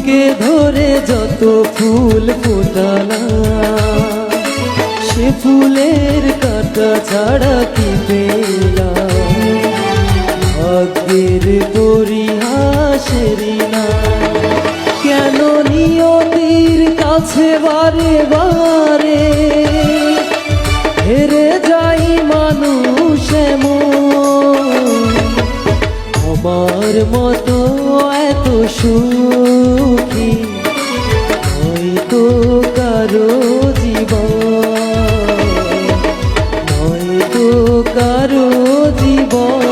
বুকে ধরে যত ফুল ফোটালা সে ফুলের কাঁটা ছাড়া কি পেলাম, ভাগ্যের পরিহাসেরই না। কেন নিয়তির কাছে বারে বারে হেরে যাই মানুষ এমন, আমার মতো এত সুখী হয়তো কারো জীবন, হয়তো কারো জীবন।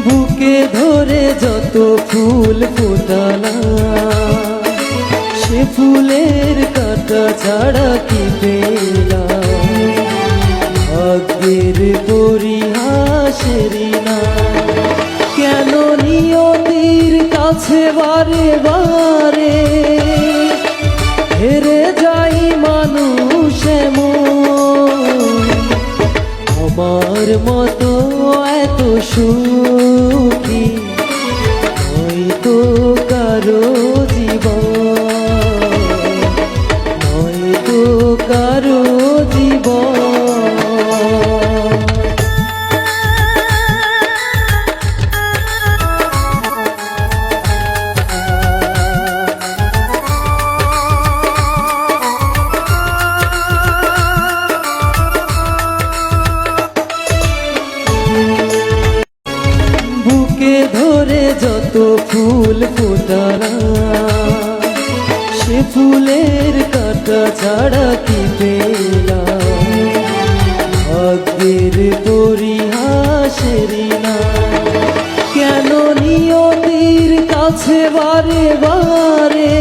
বুকে ধরে যত ফুল ফোটালা সে ফুলের কাঁটা ছাড়া কি পেলাম, ভাগ্যের পরিহাসেরই না। কেন নিয়তির কাছে বারে বারে হেরে যাই মানুষ এমন, আমার মতো এত সুখী হয়তো কারো জীবন, হয়তো কারো জীবন। বুকে ধরে যত ফুল ফোটালা সে ফুলের কাঁটা ছাড়া কি পেলাম, ভাগ্যের পরিহাসেরই না। কেন নিয়তির কাছে বারে বারে